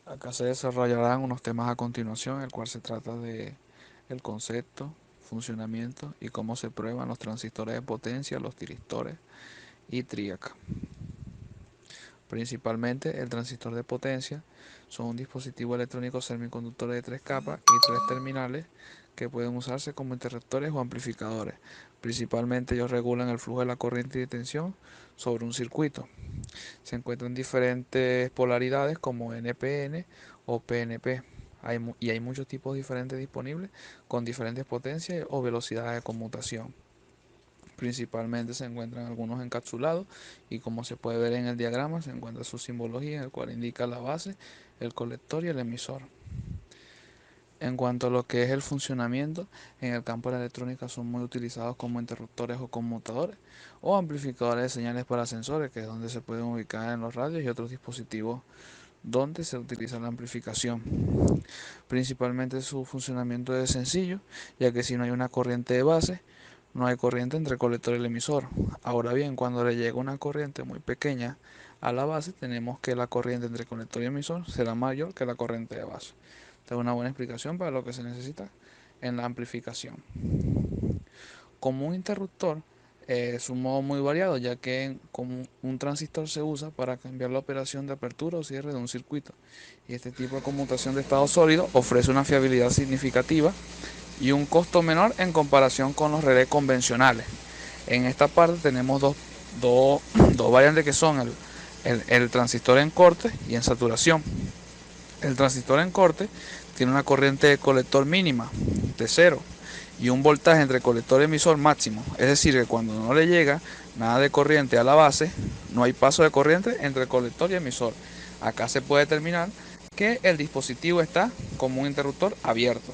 Acá se desarrollarán unos temas a continuación, el cual se trata de el concepto, funcionamiento y cómo se prueban los transistores de potencia, los tiristores y tríaca. Principalmente el transistor de potencia son un dispositivo electrónico semiconductor de tres capas y tres terminales que pueden usarse como interruptores o amplificadores. Principalmente ellos regulan el flujo de la corriente y de tensión sobre un circuito. Se encuentran diferentes polaridades como NPN o PNP. Hay muchos tipos diferentes disponibles con diferentes potencias o velocidades de conmutación. Principalmente se encuentran algunos encapsulados y como se puede ver en el diagrama se encuentra su simbología en el cual indica la base, el colector y el emisor. En cuanto a lo que es el funcionamiento, en el campo de la electrónica son muy utilizados como interruptores o conmutadores o amplificadores de señales para sensores, que es donde se pueden ubicar en los radios y otros dispositivos donde se utiliza la amplificación. Principalmente su funcionamiento es sencillo, ya que si no hay una corriente de base, no hay corriente entre el colector y el emisor. Ahora bien, cuando le llega una corriente muy pequeña a la base, tenemos que la corriente entre el colector y el emisor será mayor que la corriente de base. Esta es una buena explicación para lo que se necesita en la amplificación. Como un interruptor, es un modo muy variado, ya que como un transistor se usa para cambiar la operación de apertura o cierre de un circuito. Y este tipo de conmutación de estado sólido ofrece una fiabilidad significativa y un costo menor en comparación con los relés convencionales. En esta parte tenemos dos, dos variantes que son el transistor en corte y en saturación. El transistor en corte tiene una corriente de colector mínima de cero y un voltaje entre colector y emisor máximo. Es decir, que cuando no le llega nada de corriente a la base, no hay paso de corriente entre el colector y emisor. Acá se puede determinar que el dispositivo está como un interruptor abierto.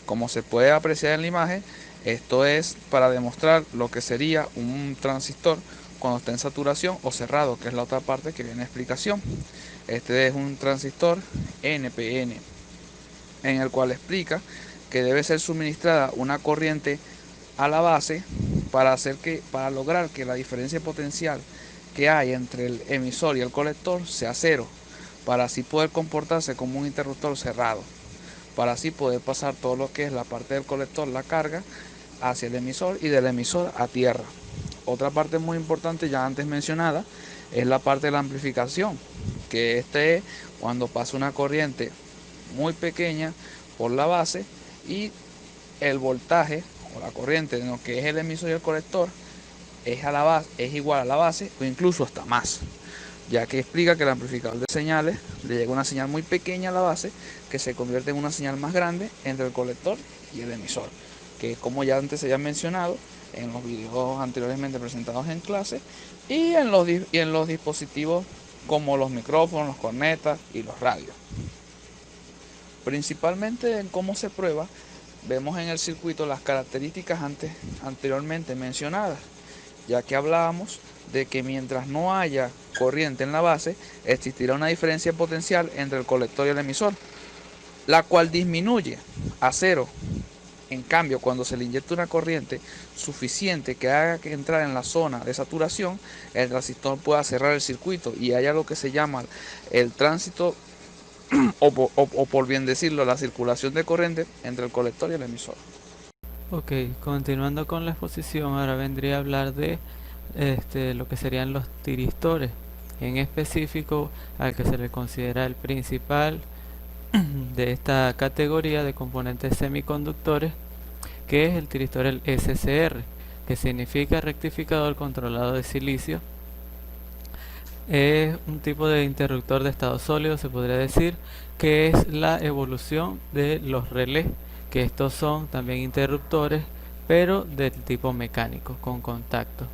Como se puede apreciar en la imagen, esto es para demostrar lo que sería un transistor cuando está en saturación o cerrado, que es la otra parte que viene a explicación. Este es un transistor NPN, en el cual explica que debe ser suministrada una corriente a la base para lograr que la diferencia potencial que hay entre el emisor y el colector sea cero, para así poder comportarse como un interruptor cerrado, para así poder pasar todo lo que es la parte del colector, la carga, hacia el emisor y del emisor a tierra. Otra parte muy importante ya antes mencionada es la parte de la amplificación, que este es cuando pasa una corriente muy pequeña por la base y el voltaje o la corriente de lo que es el emisor y el colector es igual a la base o incluso hasta más, ya que explica que el amplificador de señales le llega una señal muy pequeña a la base que se convierte en una señal más grande entre el colector y el emisor, que como ya antes se había mencionado en los videos anteriormente presentados en clase y en los dispositivos como los micrófonos, los cornetas y los radios. Principalmente en cómo se prueba, vemos en el circuito las características anteriormente mencionadas, ya que hablábamos de que mientras no haya corriente en la base, existirá una diferencia potencial entre el colector y el emisor, la cual disminuye a cero. En cambio, cuando se le inyecta una corriente suficiente que haga que entrar en la zona de saturación, el transistor pueda cerrar el circuito y haya lo que se llama el tránsito o por bien decirlo, la circulación de corriente entre el colector y el emisor. Ok, continuando con la exposición, ahora vendría a hablar de lo que serían los tiristores, en específico al que se le considera el principal de esta categoría de componentes semiconductores, que es el tiristor el SCR, que significa rectificador controlado de silicio. Es un tipo de interruptor de estado sólido, se podría decir, que es la evolución de los relés, que estos son también interruptores, pero del tipo mecánico, con contacto.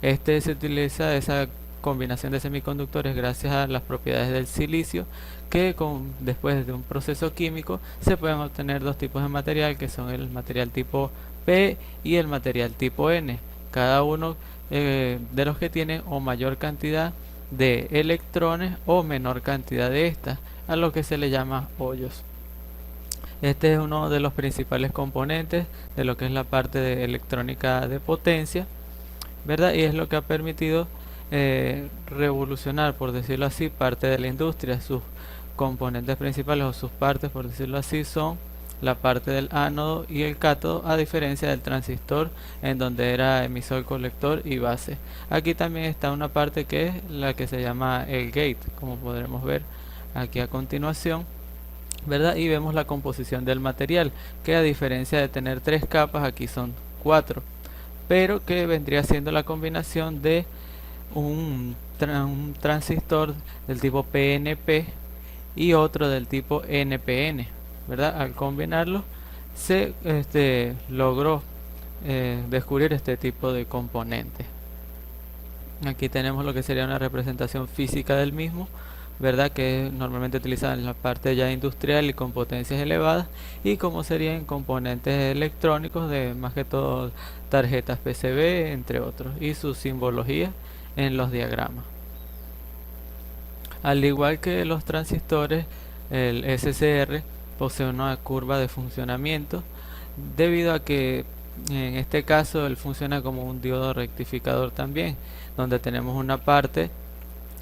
Este se utiliza esa combinación de semiconductores gracias a las propiedades del silicio, que después de un proceso químico se pueden obtener dos tipos de material, que son el material tipo P y el material tipo N, cada uno de los que tiene o mayor cantidad de electrones o menor cantidad de estas, a lo que se le llama hoyos. Este es uno de los principales componentes de lo que es la parte de electrónica de potencia, ¿verdad? Y es lo que ha permitido revolucionar, por decirlo así, parte de la industria. Sus componentes principales o sus partes, por decirlo así, son la parte del ánodo y el cátodo, a diferencia del transistor en donde era emisor, colector y base. Aquí también está una parte que es la que se llama el gate, como podremos ver aquí a continuación, ¿verdad? Y vemos la composición del material, que a diferencia de tener 3 capas, aquí son 4, pero que vendría siendo la combinación de un transistor del tipo PNP y otro del tipo NPN, ¿verdad? Al combinarlo se logró descubrir este tipo de componentes. Aquí tenemos lo que sería una representación física del mismo, ¿verdad? Que es normalmente utilizada en la parte ya industrial y con potencias elevadas, y como serían componentes electrónicos de más que todo tarjetas PCB, entre otros, y su simbología en los diagramas. Al igual que los transistores, el SCR posee una curva de funcionamiento, debido a que en este caso él funciona como un diodo rectificador también, donde tenemos una parte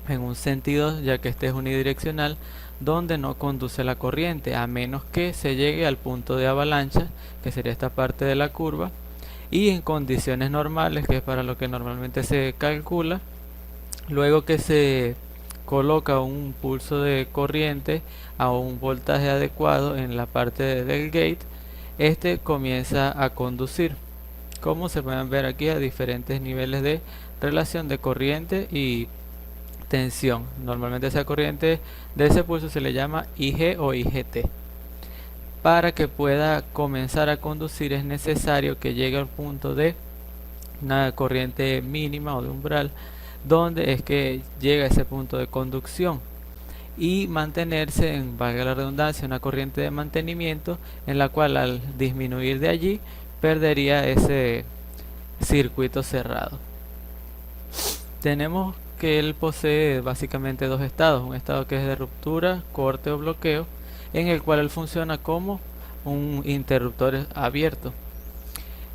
en un sentido, ya que este es unidireccional, donde no conduce la corriente, a menos que se llegue al punto de avalancha, que sería esta parte de la curva, y en condiciones normales, que es para lo que normalmente se calcula, luego que se coloca un pulso de corriente a un voltaje adecuado en la parte del gate, este comienza a conducir, como se pueden ver aquí, a diferentes niveles de relación de corriente y tensión. Normalmente esa corriente de ese pulso se le llama IG o IGT. Para que pueda comenzar a conducir es necesario que llegue al punto de una corriente mínima o de umbral, donde es que llega a ese punto de conducción, y mantenerse en, valga la redundancia, una corriente de mantenimiento, en la cual al disminuir de allí perdería ese circuito cerrado. Tenemos que él posee básicamente dos estados: un estado que es de ruptura, corte o bloqueo, en el cual él funciona como un interruptor abierto.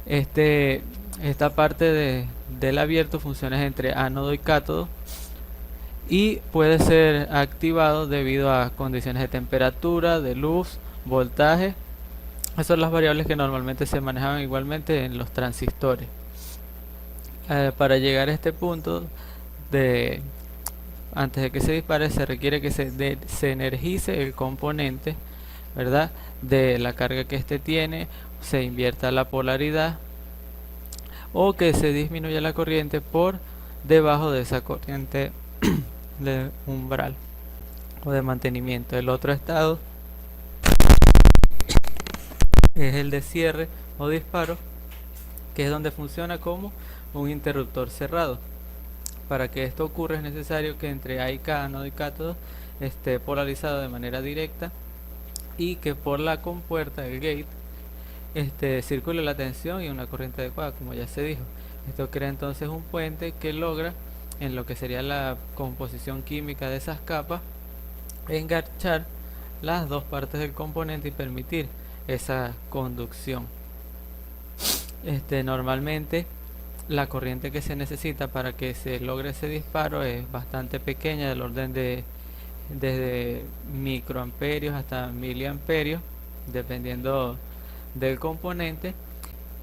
Esta parte del abierto funciona entre ánodo y cátodo, y puede ser activado debido a condiciones de temperatura, de luz, voltaje. Esas son las variables que normalmente se manejaban igualmente en los transistores. Para llegar a este punto, antes de que se dispare, se requiere que se energice el componente, ¿verdad? De la carga que este tiene, se invierta la polaridad, o que se disminuya la corriente por debajo de esa corriente de umbral o de mantenimiento. El otro estado es el de cierre o disparo, que es donde funciona como un interruptor cerrado. Para que esto ocurra es necesario que entre A y K, ánodo y cátodo, esté polarizado de manera directa, y que por la compuerta del gate circule la tensión y una corriente adecuada, como ya se dijo. Esto crea entonces un puente que logra, en lo que sería la composición química de esas capas, enganchar las dos partes del componente y permitir esa conducción. Normalmente la corriente que se necesita para que se logre ese disparo es bastante pequeña, del orden de desde microamperios hasta miliamperios, dependiendo del componente,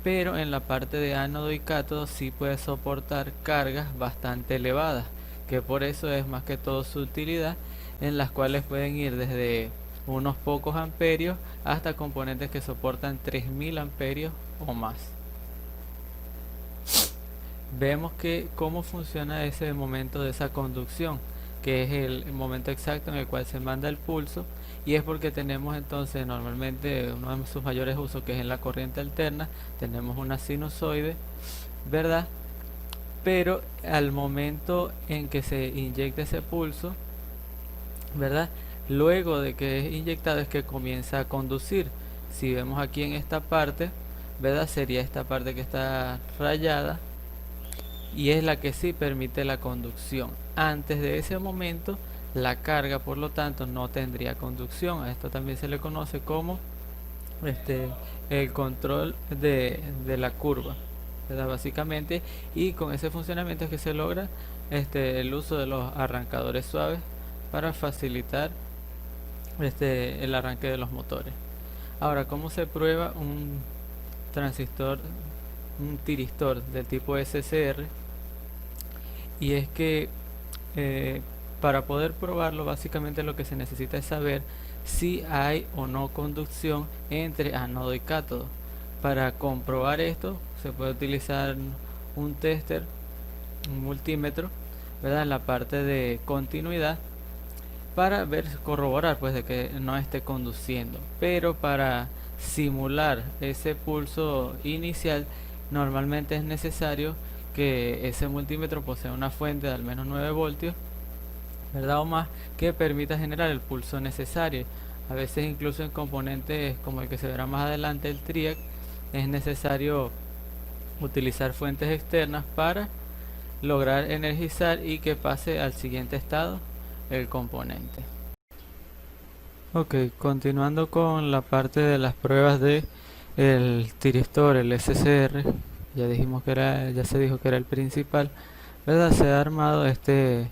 pero en la parte de ánodo y cátodo sí puede soportar cargas bastante elevadas, que por eso es más que todo su utilidad, en las cuales pueden ir desde unos pocos amperios hasta componentes que soportan 3000 amperios o más. Vemos que cómo funciona ese momento de esa conducción, que es el momento exacto en el cual se manda el pulso, y es porque tenemos entonces normalmente uno de sus mayores usos, que es en la corriente alterna. Tenemos una sinusoide, ¿verdad? Pero al momento en que se inyecta ese pulso, ¿verdad? Luego de que es inyectado es que comienza a conducir. Si vemos aquí en esta parte, ¿verdad? Sería esta parte que está rayada, y es la que sí permite la conducción. Antes de ese momento, la carga, por lo tanto, no tendría conducción. A esto también se le conoce como el control de la curva. ¿verdad? Básicamente, y con ese funcionamiento es que se logra el uso de los arrancadores suaves para facilitar el arranque de los motores. Ahora, ¿cómo se prueba un transistor, un tiristor del tipo SCR? Y es que eh, para poder probarlo, básicamente lo que se necesita es saber si hay o no conducción entre ánodo y cátodo. Para comprobar esto, se puede utilizar un tester, un multímetro, ¿verdad? En la parte de continuidad para ver, corroborar pues de que no esté conduciendo. Pero para simular ese pulso inicial, normalmente es necesario que ese multímetro posea una fuente de al menos 9 voltios, ¿verdad? O más, que permita generar el pulso necesario. A veces incluso en componentes como el que se verá más adelante, el TRIAC, es necesario utilizar fuentes externas para lograr energizar y que pase al siguiente estado el componente. Ok, continuando con la parte de las pruebas de el tiristor, el SCR, ya se dijo que era el principal, ¿verdad? Se ha armado este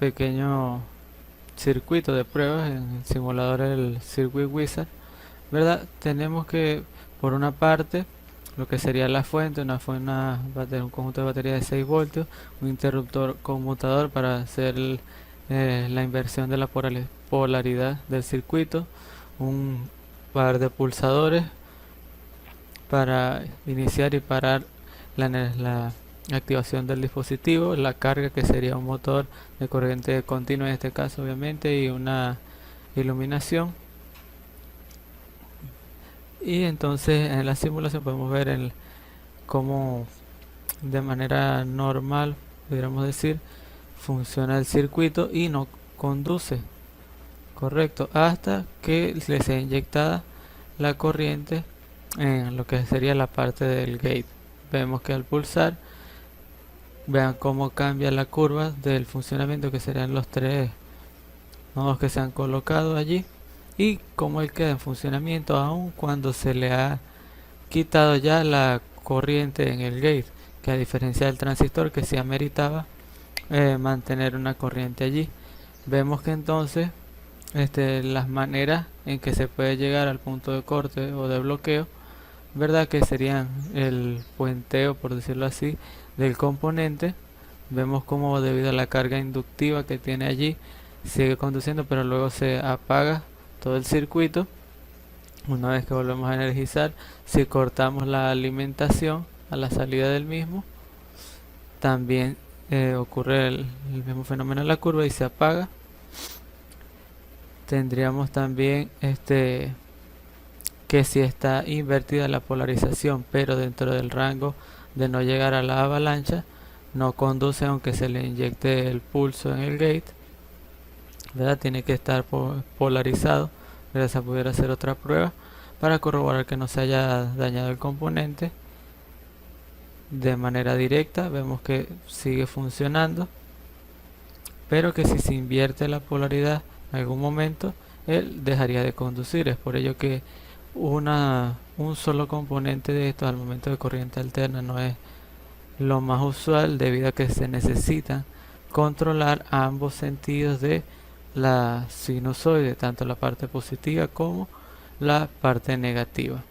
pequeño circuito de pruebas en el simulador el Circuit Wizard, ¿verdad? Tenemos que, por una parte, lo que sería la fuente, un conjunto de batería de 6 voltios, un interruptor conmutador para hacer la inversión de la polaridad del circuito, un par de pulsadores para iniciar y parar la activación del dispositivo, la carga que sería un motor de corriente continua en este caso obviamente, y una iluminación. Y entonces en la simulación podemos ver cómo de manera normal, pudiéramos decir, funciona el circuito y no conduce, correcto, hasta que le sea inyectada la corriente en lo que sería la parte del gate. Vemos que al pulsar, vean cómo cambia la curva del funcionamiento, que serían los tres nodos que se han colocado allí, y cómo él queda en funcionamiento aún cuando se le ha quitado ya la corriente en el gate, que a diferencia del transistor que se ameritaba mantener una corriente allí. Vemos que entonces las maneras en que se puede llegar al punto de corte o de bloqueo, ¿verdad? Que serían el puenteo, por decirlo así, del componente. Vemos como debido a la carga inductiva que tiene allí, sigue conduciendo, pero luego se apaga todo el circuito. Una vez que volvemos a energizar, si cortamos la alimentación a la salida del mismo, también ocurre el mismo fenómeno en la curva y se apaga. Tendríamos también que si está invertida la polarización, pero dentro del rango de no llegar a la avalancha, no conduce aunque se le inyecte el pulso en el gate, ¿verdad? Tiene que estar polarizado. Esa pudiera hacer otra prueba para corroborar que no se haya dañado el componente de manera directa. Vemos que sigue funcionando, pero que si se invierte la polaridad en algún momento, él dejaría de conducir. Es por ello que un solo componente de esto al momento de corriente alterna no es lo más usual, debido a que se necesita controlar ambos sentidos de la sinusoide, tanto la parte positiva como la parte negativa.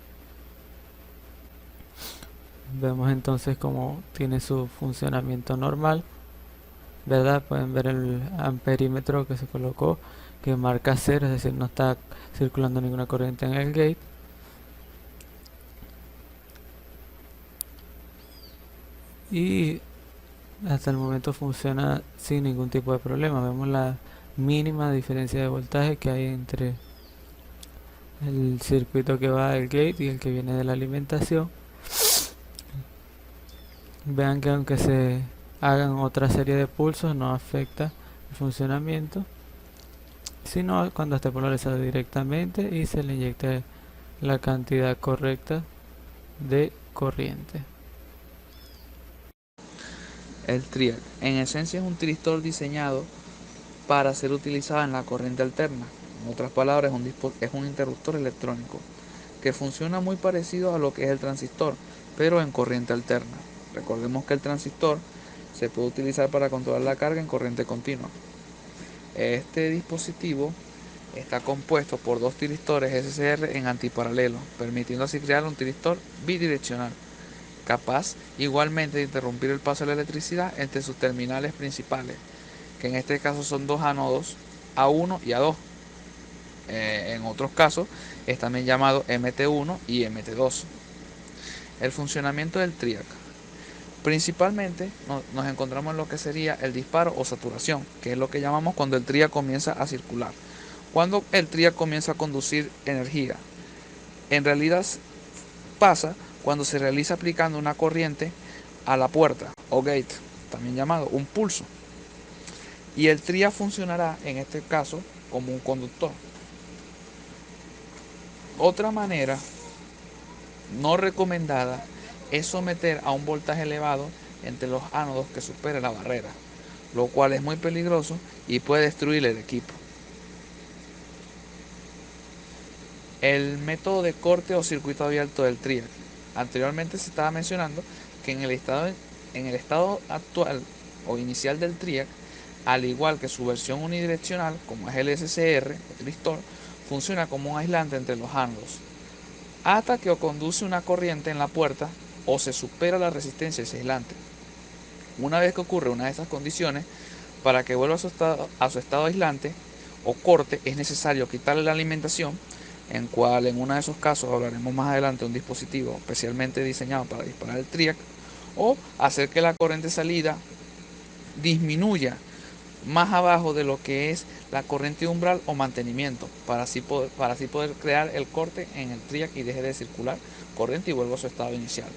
Vemos entonces cómo tiene su funcionamiento normal, ¿verdad? Pueden ver el amperímetro que se colocó, que marca 0, es decir, no está circulando ninguna corriente en el gate. Y hasta el momento funciona sin ningún tipo de problema. Vemos la mínima diferencia de voltaje que hay entre el circuito que va del gate y el que viene de la alimentación. Vean que aunque se hagan otra serie de pulsos no afecta el funcionamiento, sino cuando esté polarizado directamente y se le inyecte la cantidad correcta de corriente. El triac, en esencia, es un tiristor diseñado para ser utilizado en la corriente alterna. En otras palabras, es un interruptor electrónico que funciona muy parecido a lo que es el transistor, pero en corriente alterna. Recordemos que el transistor se puede utilizar para controlar la carga en corriente continua. Este dispositivo está compuesto por dos tiristores SCR en antiparalelo, permitiendo así crear un tiristor bidireccional, capaz igualmente de interrumpir el paso de la electricidad entre sus terminales principales, que en este caso son dos ánodos, A1 y A2. En otros casos es también llamado MT1 y MT2. El funcionamiento del TRIAC. Principalmente nos encontramos en lo que sería el disparo o saturación, que es lo que llamamos cuando el TRIAC comienza a circular. Cuando el TRIAC comienza a conducir energía, en realidad pasa cuando se realiza aplicando una corriente a la puerta o gate, también llamado un pulso. Y el TRIAC funcionará en este caso como un conductor. Otra manera no recomendada es someter a un voltaje elevado entre los ánodos que supere la barrera, lo cual es muy peligroso y puede destruir el equipo. El método de corte o circuito abierto del TRIAC. Anteriormente se estaba mencionando que en el estado actual o inicial del TRIAC, al igual que su versión unidireccional, como es el SCR o tristor, funciona como un aislante entre los ánodos, hasta que o conduce una corriente en la puerta o se supera la resistencia de ese aislante. Una vez que ocurre una de estas condiciones, para que vuelva a su estado aislante o corte, es necesario quitarle la alimentación, en cual en uno de esos casos hablaremos más adelante de un dispositivo especialmente diseñado para disparar el TRIAC, o hacer que la corriente salida disminuya más abajo de lo que es la corriente umbral o mantenimiento, para así poder crear el corte en el TRIAC y deje de circular corriente y vuelva a su estado inicial.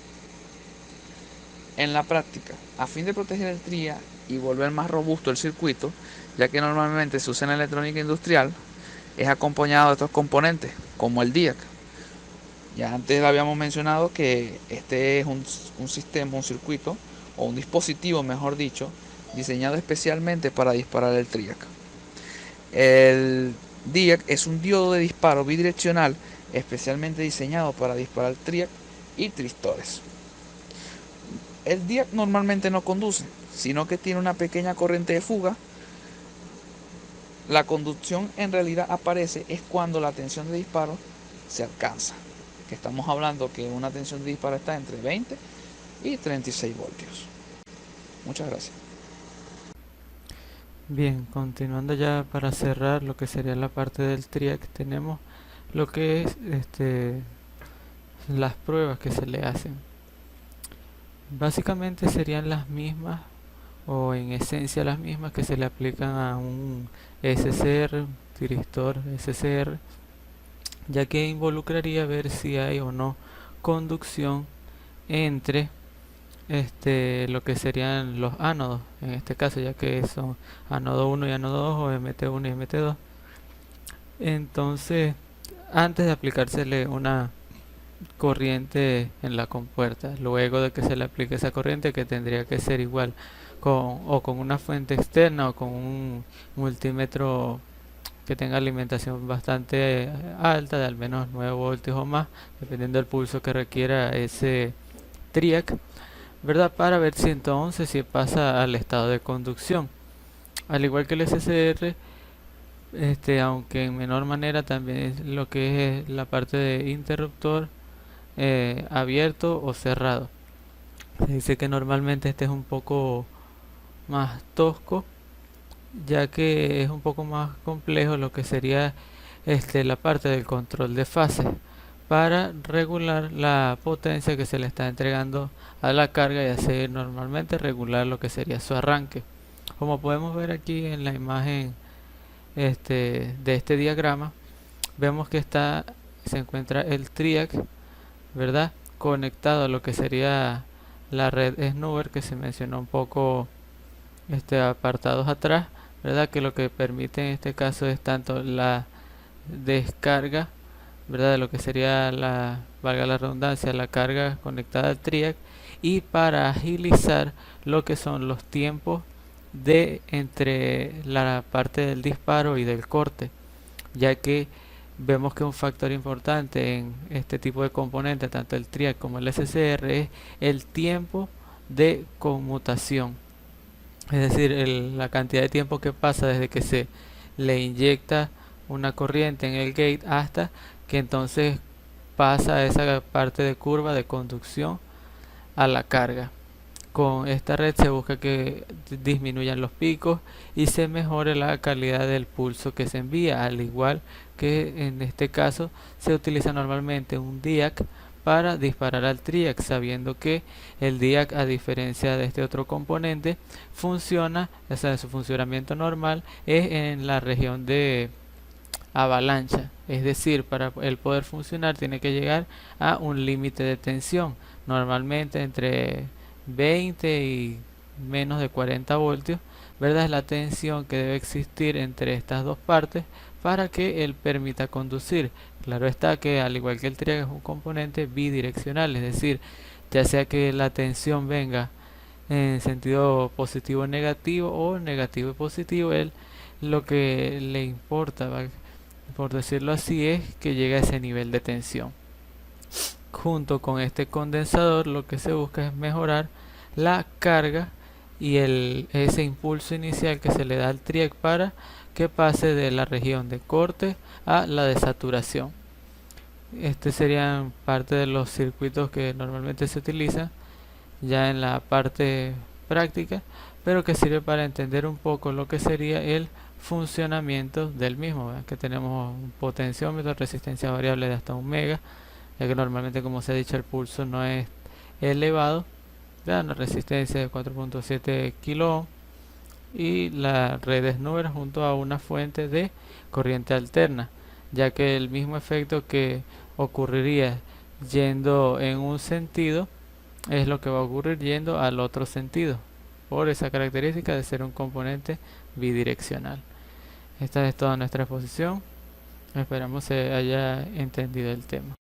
En la práctica, a fin de proteger el TRIAC y volver más robusto el circuito, ya que normalmente se usa en la electrónica industrial, es acompañado de estos componentes, como el DIAC. Ya antes habíamos mencionado que este es un sistema, un circuito, o un dispositivo, mejor dicho, diseñado especialmente para disparar el TRIAC. El DIAC es un diodo de disparo bidireccional especialmente diseñado para disparar TRIAC y tristores. El DIAC normalmente no conduce, sino que tiene una pequeña corriente de fuga. La conducción en realidad aparece es cuando la tensión de disparo se alcanza, que estamos hablando que una tensión de disparo está entre 20 y 36 voltios. Muchas gracias. Bien, continuando ya para cerrar lo que sería la parte del TRIAC, tenemos lo que es las pruebas que se le hacen. Básicamente serían las mismas o en esencia las mismas que se le aplican a un SCR, un tiristor SCR, ya que involucraría ver si hay o no conducción entre lo que serían los ánodos, en este caso, ya que son ánodo 1 y ánodo 2 o MT1 y MT2. Entonces, antes de aplicársele una corriente en la compuerta, luego de que se le aplique esa corriente, que tendría que ser igual con una fuente externa o con un multímetro que tenga alimentación bastante alta, de al menos 9 voltios o más, dependiendo del pulso que requiera ese TRIAC, ¿verdad? Para ver si entonces si pasa al estado de conducción. Al igual que el SCR, aunque en menor manera, también es lo que es la parte de interruptor abierto o cerrado. Se dice que normalmente este es un poco más tosco, ya que es un poco más complejo lo que sería la parte del control de fase para regular la potencia que se le está entregando a la carga y así normalmente regular lo que sería su arranque. Como podemos ver aquí en la imagen de este diagrama, vemos que se encuentra el TRIAC, ¿verdad? Conectado a lo que sería la red Snubber, que se mencionó un poco apartados atrás, ¿verdad? Que lo que permite en este caso es tanto la descarga, ¿verdad? De lo que sería valga la redundancia, la carga conectada al TRIAC, y para agilizar lo que son los tiempos de entre la parte del disparo y del corte, ya que vemos que un factor importante en este tipo de componentes, tanto el TRIAC como el SCR, es el tiempo de conmutación. Es decir, la cantidad de tiempo que pasa desde que se le inyecta una corriente en el gate hasta que entonces pasa a esa parte de curva de conducción a la carga. Con esta red se busca que disminuyan los picos y se mejore la calidad del pulso que se envía, al igual que en este caso se utiliza normalmente un DIAC para disparar al TRIAC, sabiendo que el DIAC, a diferencia de este otro componente, funciona, o sea, su funcionamiento normal es en la región de avalancha, es decir, para el poder funcionar tiene que llegar a un límite de tensión, normalmente entre 20 y menos de 40 voltios, ¿verdad? Es la tensión que debe existir entre estas dos partes para que él permita conducir. Claro está que, al igual que el triángulo, es un componente bidireccional, es decir, ya sea que la tensión venga en sentido positivo o negativo, o negativo y positivo, él lo que le importa, por decirlo así, es que llegue a ese nivel de tensión. Junto con este condensador, lo que se busca es mejorar la carga y ese impulso inicial que se le da al TRIAC para que pase de la región de corte a la de saturación. Este serían parte de los circuitos que normalmente se utilizan ya en la parte práctica, pero que sirve para entender un poco lo que sería el funcionamiento del mismo, ¿verdad? Que tenemos un potenciómetro, resistencia variable de hasta 1 mega, ya que normalmente, como se ha dicho, el pulso no es elevado, ¿verdad? Una resistencia de 4.7 kilo ohm, y la red es Snoover junto a una fuente de corriente alterna, ya que el mismo efecto que ocurriría yendo en un sentido es lo que va a ocurrir yendo al otro sentido, por esa característica de ser un componente bidireccional. Esta es toda nuestra exposición. Esperamos se haya entendido el tema.